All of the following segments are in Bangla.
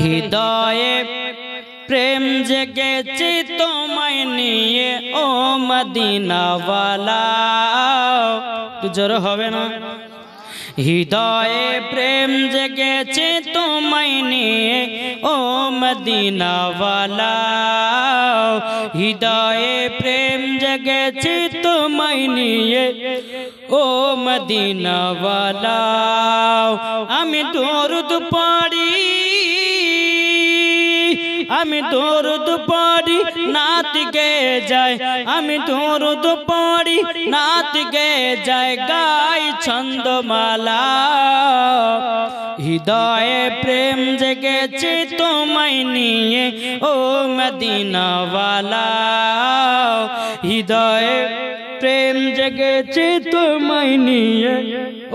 হৃদয়ে প্রেম জেগেছে তোমায় নিয়ে ও মদিনাওয়ালা। একটু জোরে হবে না? হৃদয়ে প্রেম জেগেছে তোমায় নিয়ে ও মদিনাওয়ালা। হৃদয়ে প্রেম জেগেছে তোমায় নিয়ে ও মদিনাওয়ালা। আমি দরুদ পড়ি, আমি দরুদ পড়ি নাত গে যায়, আমি দরুদ পড়ি নাত গে যায়, গাই ছন্দমালা। হৃদয়ে প্রেম জেগেছে তোমায় নিয়ে ও মদিনাওয়ালা। হৃদয়ে প্রেম জেগেছে তোমায় নিয়ে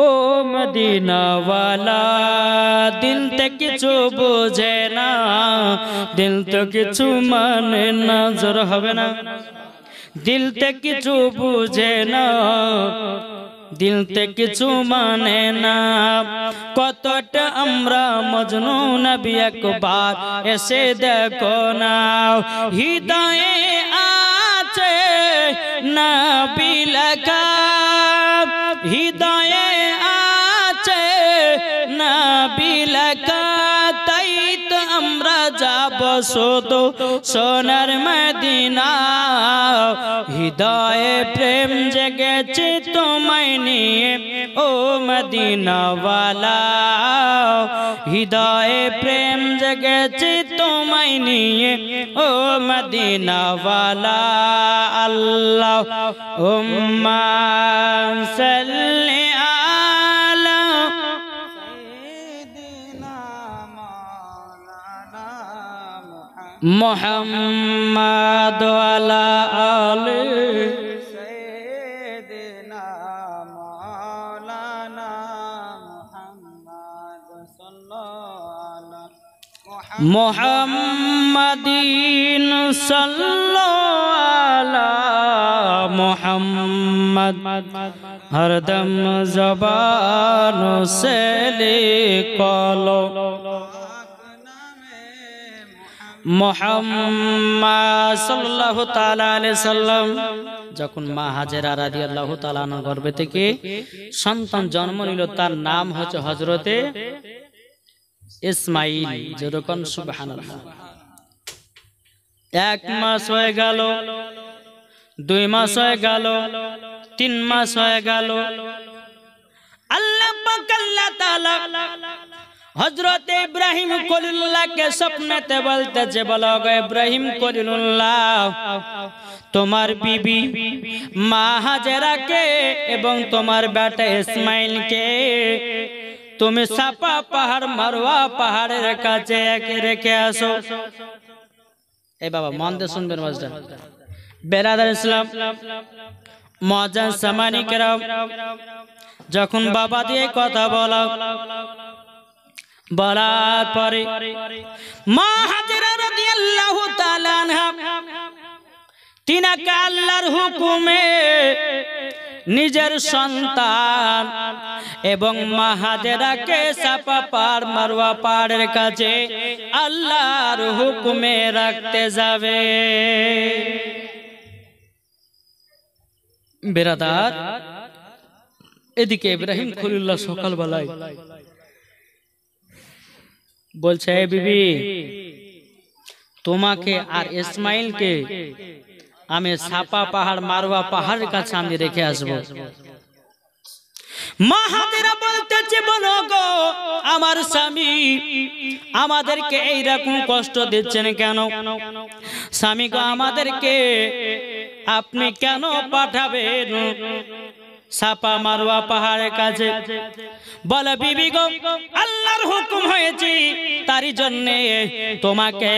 ও মদিনাওয়ালা। দিল তো কিছু বোঝে না, দিল তো কিছু মানে না, জোর হবে না? দিল তো কিছু বুঝে না, দিল তে কিছু মানে না। কতটা আমরা মজনু, নবী একবার এসে দেখো না। হৃদয়ে আছে নবী লেখা, হৃদয়ে আছে নবী লেখা, তাই তো আমরা যাব শুধু সোনার মদিনা। হৃদয়ে প্রেম জেগেছে তোমায় নিয়ে ও মদিনাওয়ালা। হৃদয়ে প্রেম জেগেছে তোমায় নিয়ে ও মদিনাওয়ালা। আল্লাহুম্মা সাল্লি আলা সাইয়্যিদিনা মাওলানা মুহাম্মদ ওয়ালা আলি সাইয়্যিদিনা মাওলানা মুহাম্মদ সাল্লাল্লাহু মুহাম্মাদিন সাল্লাল্লাহু আলা মুহাম্মদ হরদম জবান से লিখলো মুহাম্মদ সাল্লাল্লাহু তাআলা আলাইহি সাল্লাম। যখন মা হাজেরা রাদিয়াল্লাহু তাআলা আনহার গর্ভে থেকে সন্তান জন্ম নিল, তার নাম হচ্ছে হযরতে ইসমাইল। যেরকম সুবহানাল্লাহ। 1 মাস হয়ে গেল, 2 মাস হয়ে গেল, 3 মাস হয়ে গেল। আল্লাহ পাক আল্লাহ তাআলা হযরত ইব্রাহিম খলিলুল্লাহকে স্বপ্নেতে বলতেছে, বলো গো ইব্রাহিম খলিলুল্লাহ, তোমার বিবি মা হাজেরাকে এবং তোমার বেটা ইসমাইলকে তুমি সাফা পাহাড় মারওয়া পাহাড়ের কাছে রেখে আসো। এই বাবা মন দিয়ে শুনবেন ওয়াজটা। বেরাদার ইসলাম, মুআজ্জিন সামানি কেরাম, যখন বাবা দিয়ে কথা বলার পরে মা হাজেরা রাদিয়াল্লাহু তাআলা আনহা তিনাকে আল্লাহর হুকুমে নিজের সন্তান এবং মা হাজেরাকে সাফা পাহাড় মারওয়া পাহাড়ের কাছে আল্লাহর হুকুমে রাখতে যাবে। বেরাদার, এদিকে ইব্রাহিম খলিলুল্লাহ সকালবেলায় বলছে, হে বিবি, তোমাকে আর ইসমাইলকে আমি সাফা পাহাড় মারওয়া পাহাড়ের কাছে আমি রেখে আসবো। মা হাজেরা বলতেছে, বলো গো আমার স্বামী আমাদেরকে এইরকম কষ্ট দিচ্ছেন কেন? স্বামী গো, আমাদেরকে আপনি কেন পাঠাবেন সাফা মারওয়া পাহাড়ের কাছে? বলে, বিবি গো, আল্লাহর হুকুম হয়েছে, তারই জন্য তোমাকে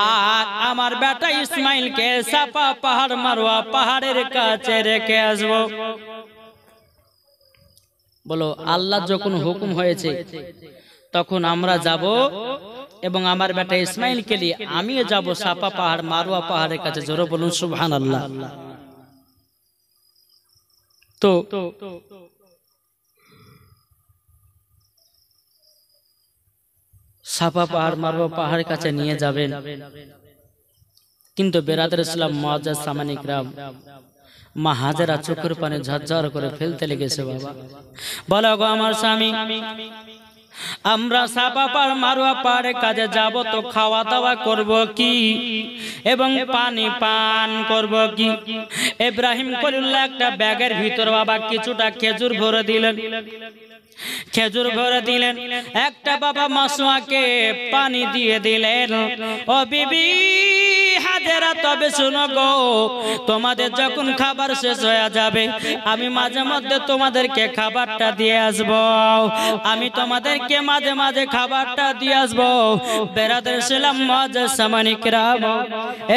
আর আমার বেটা ইসমাইলকে সাফা পাহাড় মারওয়া পাহাড়ের কাছে রেখে আসবো। বলো, আল্লাহ যখন হুকুম হয়েছে তখন আমরা যাব এবং আমার বেটা ইসমাইলকে নিয়ে আমিও যাব সাফা পাহাড় মারওয়া পাহাড়ের কাছে। জোরে বলুন সুবহানাল্লাহ। তো সাফা পাহাড় মারওয়া পাহাড়ের কাছে নিয়ে যাবেন, কিন্তু বেরাদর ইসলাম মুআজ্জাজ সামানি کرام মা হাজেরা চোখের পানি ঝরঝর করে ফেলতে লেগেছে। বাবা বলো গো আমার স্বামী, আমরা সাফা পাহাড় মারওয়া পাহাড়ের কাছে যাব তো খাওয়া দাওয়া করব কি এবং পানি পান করব কি? ইব্রাহিম খলিলুল্লাহ একটা ব্যাগের ভিতর বাবা কিছুটা খেজুর ভরে দিলেন, খেজুর ভরে দিলেন। একটা বাবা মাসওয়াকে পানি দিয়ে দিলেন। ও বিবি হাজেরা, তবে শুনো গো, তোমাদের যখন খাবার শেষ হয়ে যাবে আমি মাঝে মধ্যে তোমাদেরকে খাবারটা দিয়ে আসবো, আমি তোমাদেরকে মাঝে মাঝে খাবারটা দিয়ে আসবো। বেরাদর ইসলাম মুআজ্জাজ সামানি کرام,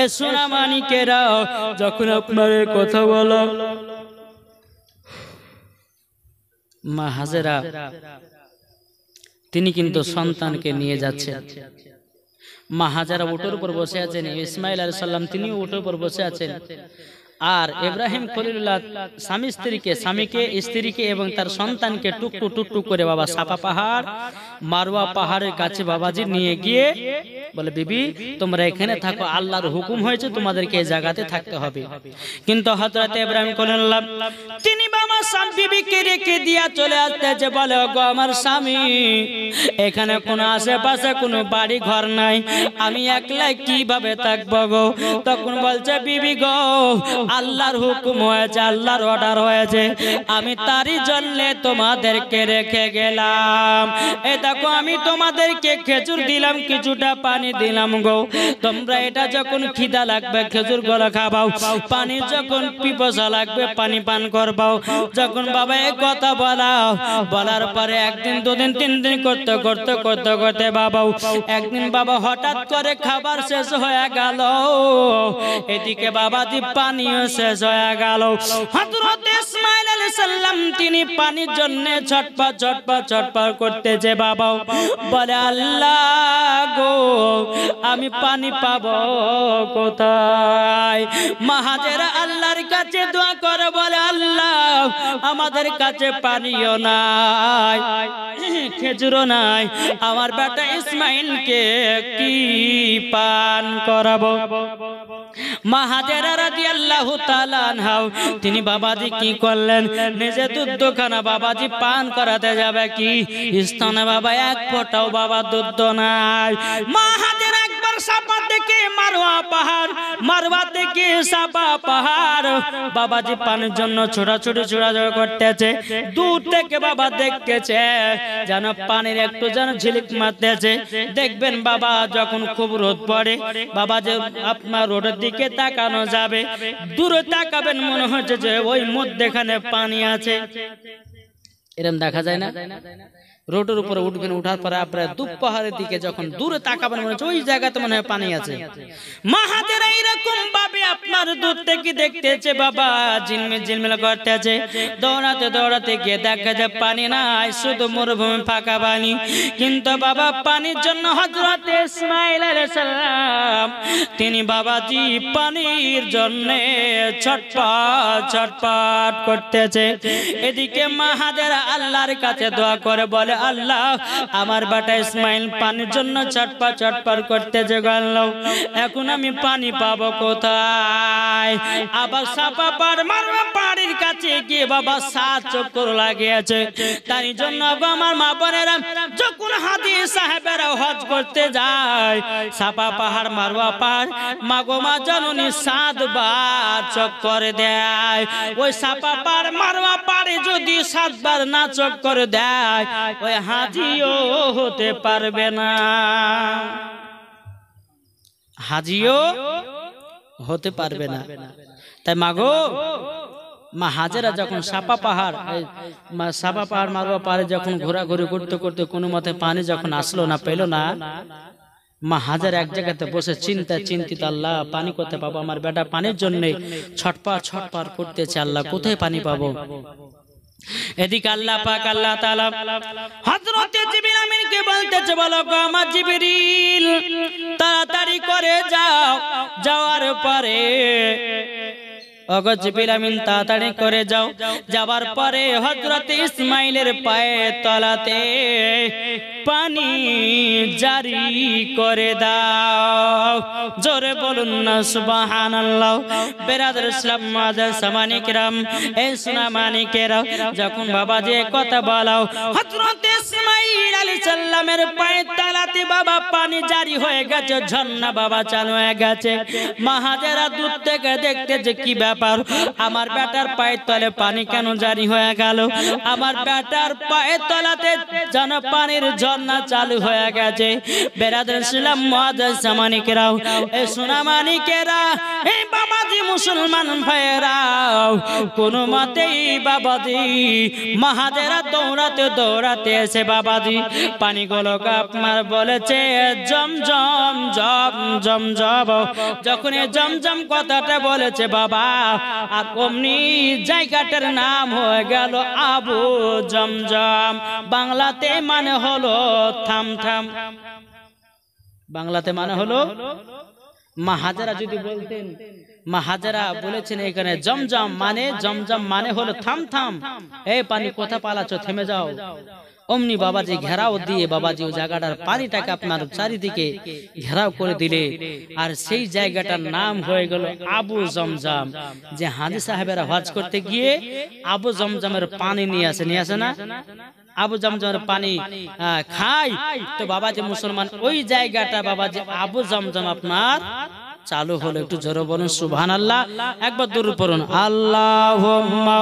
এ সোনামানিকেরা, যখন আপনাদের কথা বলো মা হাজেরা তিনি কিন্তু সন্তানকে নিয়ে যাচ্ছেন। মা হাজেরা উটের উপর বসে আছেন, ইসমাইল আলাইহিস সালাম তিনি উটের উপর বসে আছেন। আর ইব্রাহিম খলিলুল্লাহ স্বামীকে স্ত্রীকে এবং তার সন্তানকে টুকটু টুকটু করে বাবা সাফা পাহাড় মারওয়া পাহাড়ের কাছে বাবাজি নিয়ে গিয়ে বলে, বিবি তোমরা এখানে থাকো, আল্লাহর হুকুম হয়েছে তোমাদেরকে এই জায়গাতে থাকতে হবে। কিন্তু হযরত ইব্রাহিম খলিলুল্লাহ তিনি বাবা স্বামী বিবিকে রেখে দিয়া চলে আসতেছে। বলে, গো আমার স্বামী, এখানে কোনো আশেপাশে কোনো বাড়ি ঘর নাই, আমি একলা কিভাবে থাকবো গো? তখন বলছে, বিবি গো, আল্লাহর হুকুম হয়েছে, আল্লাহর অর্ডার হয়েছে, আমি তারই জন্য তোমাদেরকে রেখে গেলাম। এই দেখো আমি তোমাদেরকে খেজুর দিলাম, কিছুটা পানি দিলাম গো, তোমরা এটা যখন খিদা লাগবে খেজুর গুলো খাবাও, পানি যখন পিপাসা লাগবে পানি পান করবাও। যখন বাবা এই কথা বলার পরে একদিন দুদিন তিন দিন করতে করতে করতে করতে বাবাও একদিন বাবা হঠাৎ করে খাবার শেষ হয়ে গেল, এদিকে বাবাজি পানিও শেষ হয়ে গেল। হযরত ইসমাইল আলাইহিস সালাম তিনি পানির জন্য ছটপট ছটপট ছটপট করতেছে। বাবা বলে, আল্লাহ গো, আমি পানি পাবো কোথায়? মা হাজেরা আল্লাহর কাছে দোয়া করে বলে, আল্লাহ আমাদের কাছে পানিও নাই, খেজুরও নাই, আমার বেটা ইসমাইলকে কি পান করাবো? মা হাজেরা রাদিয়াল্লাহু তাআলা আনহা তিনি বাবাজি কি করলেন, নিজে দুধখানা বাবাজি পান করাতে যাবে কি স্তনে বাবা এক ফোঁটাও বাবা দুধ নাই। মা হাজেরা একবার সাফা থেকে মারওয়া পাহাড়, মারওয়া থেকে সাফা পাহাড় বাবাজি পানির জন্য ছোটাছুটি ছোটাছুটি করতেছে। দূর থেকে বাবা দেখতেছে যেন পানির একটু যেন ঝিলিক মারতেছে। দেখবেন বাবা যখন খুব রোদ পড়ে বাবা যে আপনার রোডের দিকে তাকানো যাবে, দূরে তাকাবেন মনে হচ্ছে যে ওই মধ্যখানে পানি আছে, এরকম দেখা যায় না? রোডের উপরে উঠবেন, উঠার পরে আপনার দুপ পাহাড়ের দিকে যখন দূরে তাকাবেন মনে হচ্ছে ওই জায়গাতে মনে হয় পানি আছে। মা হাজেরা এরকম ভাবে আপনার দূর থেকে দেখতেছে বাবা ঝিলমিল ঝিলমিল করতেছে। দৌড়াতে দৌড়াতে গিয়ে দেখা যায় পানি নাই, শুধু মরুভূমি ফাঁকা পানি। কিন্তু বাবা পানির জন্য হযরত ইসমাইল আলাইহিস সালাম তিনি বাবাজি পানির জন্য ছটপট ছটপট করতেছে। এদিকে মা হাজেরা আল্লাহর কাছে দোয়া করে বলে, আল্লাহ আমার বেটা ইসমাইল পানির জন্য ছটপট ছটপট করতেছে গেল, এখন আমি পানি পাবো কোথায়? আবার সাফা পাহাড় মারওয়া পাহাড়ের কাছে গিয়ে বাবা 7 চক্কর লাগিয়েছে। তাই জন্য আমার মা বোনেরা যখন হাজী সাহেবেরা হজ করতে যায় সাফা পাহাড় মারওয়া পাহাড় মাগো মা জননী 7 বার চক্কর দেয়। ওই সাফা পাহাড় মারওয়া পাহাড়ে যদি 7 বার না চক্কর দেয় ওই হাজিও হতে পারবে না, হাজিও হতে পারবে না। তাই মাগো মা হাজেরা যখন সাফা পাহাড় মারওয়া পাহাড়ে যখন ঘোরাঘুরি করতে করতে কোনো মতে পানি যখন আসলো না, পেল না, মা হাজেরা এক জায়গাতে বসে চিন্তিত, আল্লাহ পানি কোথায় পাবো? আমার বেটা পানির জন্য ছটপট ছটপট করতেছে, আল্লাহ কোথায় পানি পাবো? এদিকে আল্লাহ পাক আল্লাহ তাআলা হযরত জিবরিল আমিনকে বলতেছে, বলো গো আমার জিবরিল তাড়াতাড়ি করে যাও, যাওয়ার পরে ওগো জিবরিল আমিন তাড়াতাড়ি করে যাও। যাবার পরে হযরত ইসমাইলের পায়ে তলাতে পানি জারি করে দাও। জোরে বলুন না সুবহানাল্লাহ। বেরাদর ইসলাম মুআজ্জাজ সামানি কিরাম, এই সোনা মানিকেরা, যখন বাবাজি কথা বলাও হযরত ইসমাইল আলাইহিস সালামের পায়ে তলাতে বাবা পানি জারি হয়ে গেছে, ঝর্ণা বাবা চালু হয়ে গেছে। মা হাজেরা দূর থেকে দেখতে যে কি ব্যাপার, আমার বেটার পায়ের তলে পানি কেন জারি হয়ে গেল, আমার বেটার পায়ের তলাতে যেন পানির ঝর্ণা চালু হয়ে গেছে। বেরাদর ইসলাম মুআজ্জাজ সামানিকেরা, এই সোনা মানিকেরা, এই বাবাজি মুসলমান ভাইয়েরা, কোনো মতেই বাবাজি মা হাজেরা দৌড়াতে দৌড়াতে এসে বাবাজি পানিগুলোকে আপনার বলেছে জমজম জমজম জম। যখন এই জমজম কথাটা বলেছে বাবা, আর অমনি জায়গাটার নাম হয়ে গেল আবু জমজম। বাংলাতে মানে হলো থাম থাম, বাংলাতে মানে হলো। মা হাজেরা যদি বলতেন, মা হাজেরা বলেছেন এখানে জমজম মানে হলো থাম থাম, এই পানি কোথা পালাচ্ছ, থেমে যাও। অমনি বাবাজি ঘেরাও দিয়ে বাবাজি ওই জায়গাটার পানিটাকে আপনার চারিদিকে ঘেরাও করে দিলে, আর সেই জায়গাটার নাম হয়ে গেল আবু জমজম। যে হাজী সাহেবেরা হজ করতে গিয়ে আবু জমজমের পানি নিয়ে আসে না, আবু জমজমের পানি খায়, তো বাবাজি মুসলমান ওই জায়গাটা বাবাজি আবু জমজম আপনার চালু হলো। একটু জোরে বলুন সুবহানাল্লাহ, একবার দরুদ পড়ুন আল্লাহুম্মা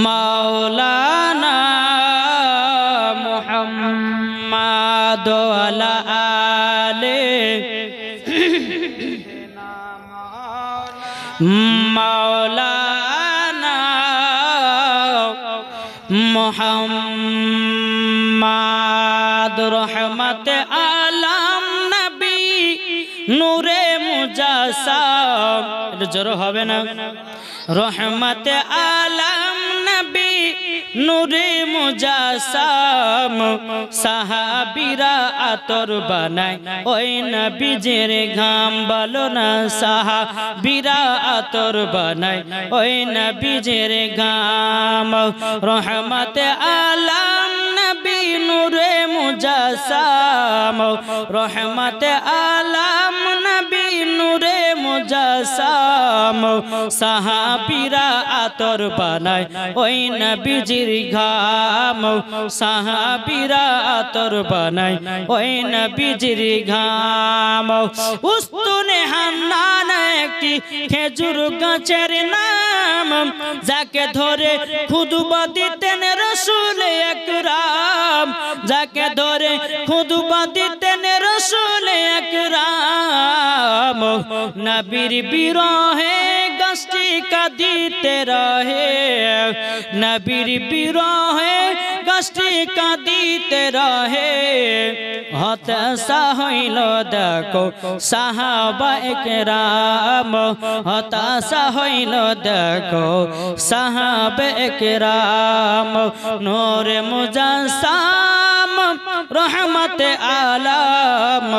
মাওলানা মুহাম্মাদ ওয়ালা আলে মাওলানা মুহাম্মাদ রহমতে আলম নবী নূরে মুজাসসাম। এটা জোরে হবে না? রহমতে আলম নবী নূরে মুজাসসাম, সাহাবীরা আতর বানায় ওই নবীজির ঘাম। বলো না সাহাবীরা আতর বানায় ওই নবীজির ঘাম। রহমতে আলম নবী নূরে মুজাসসাম, রহমতে আলম নবী নূরে মুজাসসাম, সাহাবীরা আতর বানায় ওই নবীজির ঘাম। সাহাবীরা আতর বানায় ওই নবীজির ঘাম। উস্তুনে হান্নান একটি খেজুর গাছের নাম, যাকে ধরে খুতবা দিতেন রাসূল আকরাম, যাকে ধরে খুতবা দিতেন রাসূল আকরাম। নবীর বিরহে গাছটি কাঁদিতে রহে, নবীর বিরহে গাছটি কাঁদিতে রহে। হতাশা হইল দেখো সাহাবা একরাম, হতাশা হইল দেখো সাহাবা একরাম। নূরে মুজাসসাম রহমতে আলম,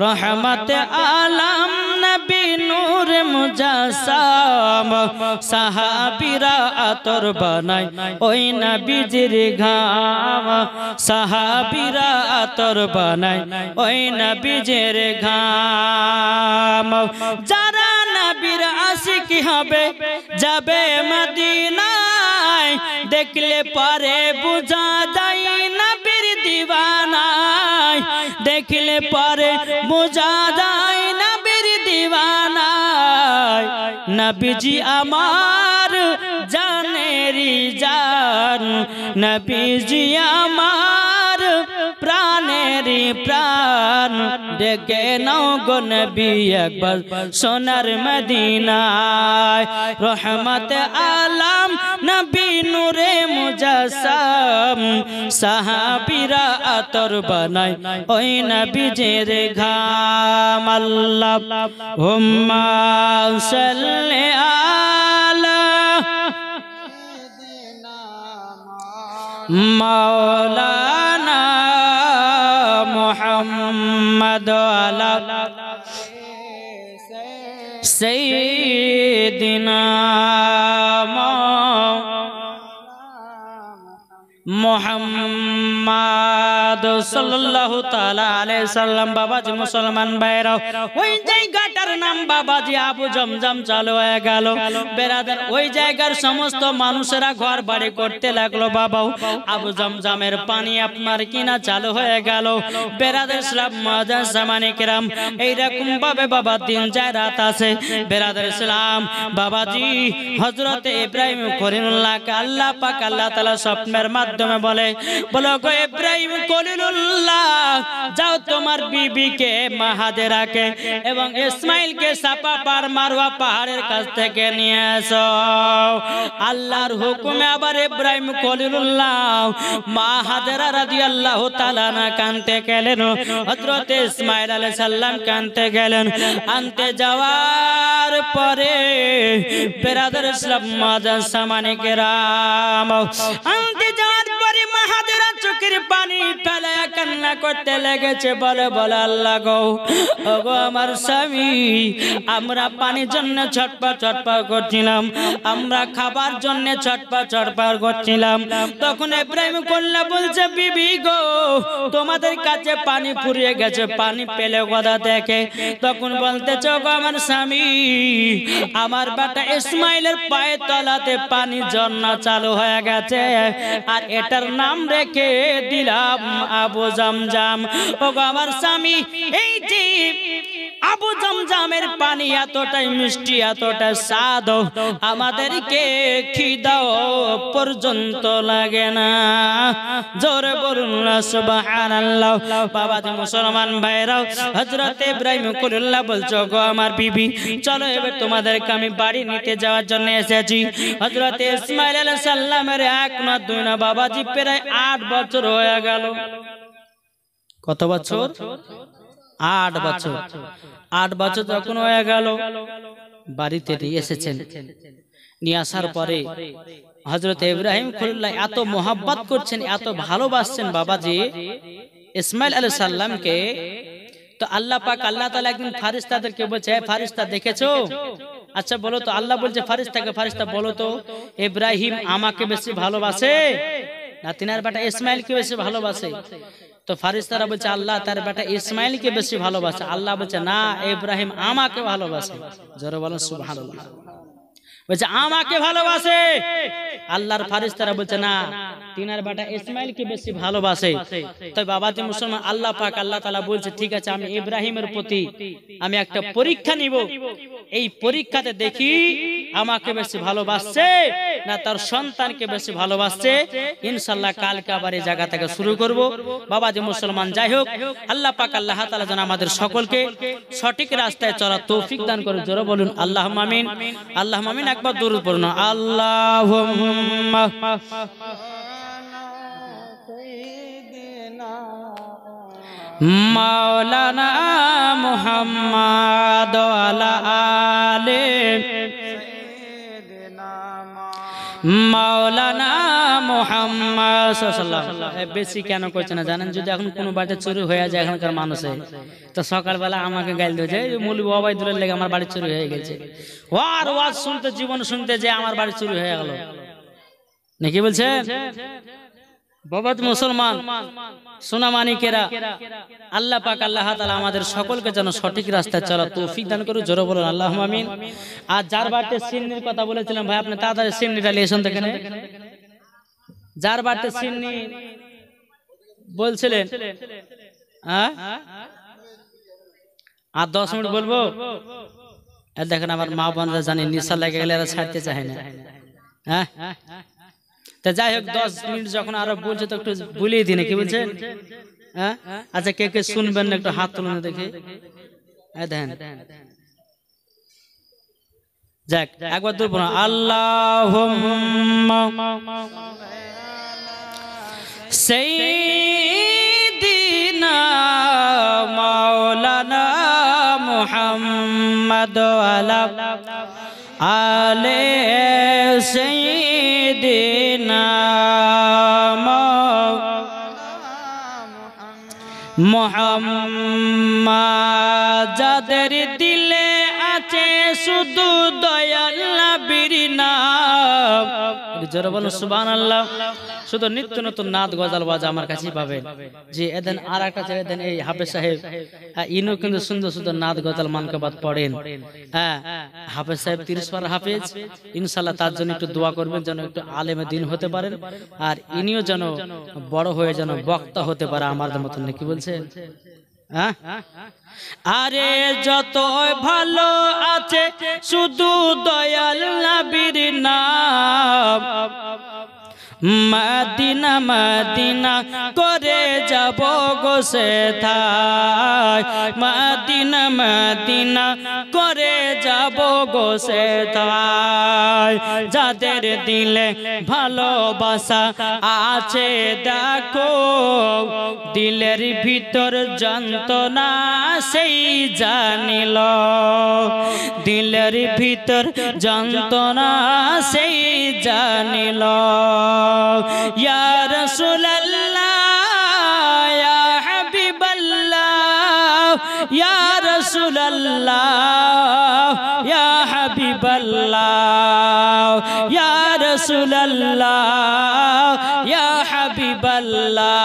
রহমতে আলম নবী নূরে মুজাসসাম, সাহাবীরা আতর বানায় ওই নবীজির ঘাম। সাহাবীরা আতর বানায় ওই নবীজির ঘাম। যারা নবীর আশিক হবে যাবে মদিনায়, দেখলে পারে বুঝা যায় নবীর দিওয়ানায়, দেখলে পারে বুঝা যায় নবীর দিওয়ানায়। নবীজি আমার জানেরি জান, নবীজি আমার প্রাণেরি প্রাণ। ডেকে নাও গো নবী একবার সোনার মদিনায়। রহমতে আলম নবী নূরে মুজাসসাম, সাহাবীরা আতর বানায় ওই নবীজির ঘাম। আল্লাহুম্মা সাল্লি আলা মাওলানা মুহাম্মাদ মুহাম্মাদ আলা সাইয়্যিদিনা মুহাম্মাদ সাল্লাল্লাহু তাআলা আলাইহি সাল্লাম। বাবাজি মুসলমান ভাইরা, ওই জায়গাটার নাম বাবাজি আবু জমজম চালু হয়ে গেল। বেরাদার, ওই জায়গার সমস্ত মানুষেরা ঘর বাড়ি করতে লাগলো। বাবাও আবু জমজমের পানি আপনার কিনা চালু হয়ে গেল। বেরাদার ইসলাম মাদার জামানে কেরাম, এইরকম ভাবে বাবা দিন যায় রাত আছে। বেরাদার ইসলাম, বাবাজি হযরত ইব্রাহিম খলিলুল্লাহকে আল্লাহ পাক আল্লাহ তাআলা স্বপ্নের মাধ্যমে বলে, বলো গো ইব্রাহিম খলিলুল্লাহ, যাও তোমার বিবিকে মা হাজেরাকে এবং ইসমাইলকে সাফা পার মারওয়া পাহাড়ের কাছ থেকে নিয়ে আসো। আল্লাহর হুকুমে আবার ইব্রাহিম খলিলুল্লাহ মা হাজেরা রাদিয়াল্লাহু তাআলা না কানতে গেলেন, হযরত ইসমাইল আলাইহিস সালাম কানতে গেলেন। আনতে যাওয়ার পরে বেরাদার ইসলাম মাদার সামানে কেরাম, আনতে যাওয়ার পরে মা হাজেরা চোখের পানি ফেলে কান্না করতে লেগেছে। বলে বলে আল্লাহ গো, ওগো আমার স্বামী, আমরা পানির জন্য ছটপট ছটপট করছিলাম, আমরা খাবার জন্য ছটপট ছটপট করছিলাম। তখন ইব্রাহিম কল্লা বলছে, বিবি গো, তোমাদের কাছে পানি ফুরিয়ে গেছে, পানি পেলে কথা দেখে। তখন বলতেছে, গো আমার স্বামী, আমার বেটা ইসমাইলের পায়ের তলাতে পানি ঝর্ণা চালু হয়ে গেছে, আর এটার নাম রেখে দিলাম আবু জমজম। ওগো আমার স্বামী, এই যে আবু জমজমের পানি এতটাই মিষ্টি, এতটা স্বাদ, আমাদেরকে খিদাও পর্যন্ত লাগে না। জোরে বলুন না সুবহানাল্লাহ। বাবাজি মুসলমান ভাইরাও, হযরত ইব্রাহিম খলিলুল্লাহ বলছো, গো আমার বিবি, চলো এবার তোমাদেরকে আমি বাড়ি নিতে যাওয়ার জন্য এসেছি। হযরত ইসমাইল আলাইহিস সালামের এক না দুই না বাবাজি প্রায় 8 বছর হয়ে গেল। কত বছর? 8 বছর। 8 বছর যখন হয়ে গেল, বাড়িতে নিয়ে এসেছেন। নিয়ে আসার পরে হযরত ইব্রাহিম খলিলুল্লাহ এত মোহাব্বত করছেন, এত ভালোবাসছেন বাবাজি ইসমাইল আলাইহিস সালামকে। তো আল্লাহ পাক আল্লাহ তাআলা একদিন ফারিস্তাদেরকে বলছে, ফারিস্তা দেখেছো? আচ্ছা বলো তো, আল্লাহ বলছে ফারিস্তাকে, ফারিস্তা বলো তো, ইব্রাহিম আমাকে বেশি ভালোবাসে না তিনার বেটা ইসমাইলকে বেশি ভালোবাসে? তো ফারিস্তারা বলছে আল্লাহ তার বেটা ইসমাইলকে বেশি ভালোবাসে। আল্লাহ বলছে না, ইব্রাহিম আমাকে ভালোবাসে। জোরে বলেন সুবহানাল্লাহ। বলছে আমাকে ভালোবাসে। আল্লাহর ফারিস্তারা বলছে না, তিনার বেটা ইসমাইলকে বেশি ভালোবাসে। তাই বাবাজি মুসলমান, আল্লাহ পাক আল্লাহ তাআলা বলছে, ঠিক আছে, আমি ইব্রাহিমের প্রতি আমি একটা পরীক্ষা নিব। এই পরীক্ষাতে দেখি আমাকে বেশি ভালোবাসছে না তার সন্তানকে বেশি ভালোবাসছে। ইনশাআল্লাহ কালকে আবার এই জায়গা থেকে শুরু করব। বাবাজি মুসলমান, যাই হোক, আল্লাহ পাক আল্লাহ তাআলা যেন আমাদের সকলকে সঠিক রাস্তায় চলার তৌফিক দান করে। জোরে বলুন আল্লাহুম্মা আমিন। আল্লাহুম্মা আমিন। একবার দরুদ পড়ুন, আল্লাহুম্মা মাওলানা মুহাম্মাদ আলা আলে মাওলানা মুহাম্মদ সাল্লাল্লাহু আলাইহি। বেশি কেন করছে না জানেন? যদি এখন কোনো বাড়িতে চুরি হয়ে যায় এখনকার মানুষে, তো সকালবেলা আমাকে গাল দিয়ে যায়, মৌলভী ওবাইদুলের লেগে আমার বাড়ি চুরি হয়ে গেছে। ওয়াজ শুনতে, জীবন শুনতে যে আমার বাড়ি চুরি হয়ে গেল, নাকি বলছেন? বাবাত মুসলমান সোনা মানিকেরা, আল্লাহ পাক আল্লাহ তাআলা আমাদের সকলকে যেন সঠিক রাস্তায় চলার তৌফিক দান করুন। জোরে বলুন আল্লাহুম্মা আমিন। আর যার বাড়িতে সিন্নির কথা বলেছিলাম, ভাই আপনি তাড়াতাড়ি সিন্নিটা নিয়ে এসেন। দেখেন, যার বাড়িতে সিন্নি বলছিলেন, হ্যাঁ, আর 10 মিনিট বলবো। দেখেন আমার মা বোনরা জানি নিশা লেগে গেলে এরা ছাড়তে চায় না। হ্যাঁ, তা যাই হোক, 10 মিনিট যখন আরো বলছে তো একটু বলিয়ে দিন, কি বলছেন? হ্যাঁ, আচ্ছা কে কে শুনবেন না একটু হাত তুলুন দেখি। দেখেন, যাক একবার দূর পড়ুন, আল্লাহুম্মা সাইয়্যিদিনা মাওলানা মুহাম্মদ আলা আলে সাইয়্যিদিনা মোহাম্মদ যাদের দিলে আছে শুধু দয়াল নবীর নাম, জোরে বলুন সুবহানাল্লাহ। শুধু নিত্য নতুন নাদ গজাল বাজা আমার কাছেই পাবেন। যে এদিন আর একটা ছেলে দেন এই হাফেজ সাহেব, ইনও কিন্তু সুন্দর সুন্দর নাদ গজাল মানকাবাত পড়েন। হ্যাঁ, হাফেজ সাহেব 30 পারা হাফেজ, ইনশাআল্লাহ তার জন্য একটু দোয়া করবেন যেন একটু আলেমে দিন হতে পারেন, আর ইনিও যেন বড় হয়ে যেন বক্তা হতে পারে আমাদের মতন। কি বলছেন? হ্যাঁ, আরে যত ভালো আছে শুধু দয়াল নবীর নাম, মদিনা মদিনা করে যাব গো সেথায়, মদিনা মদিনা করে যাব গো সেথায়। যাদের দিলে ভালোবাসা আছে দেখো, দিলের ভিতর যন্ত্রণা সেই জানিল, দিলের ভিতর যন্ত্রণা সেই জানিল। ইয়া রাসূলুল্লাহ ইয়া হাবিবাল্লাহ, ইয়া রাসূলুল্লাহ ইয়া হাবিবাল্লাহ, ইয়া রাসূলুল্লাহ ইয়া হাবিবাল্লাহ।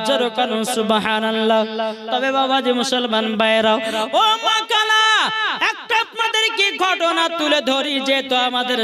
জোরে কানুন সুবহানাল্লাহ। তবে বাবা যে মুসলমান ভাইরাও, ও মা কালা, একটা আপনাদেরকে ঘটনা তুলে ধরি যে তো আমাদের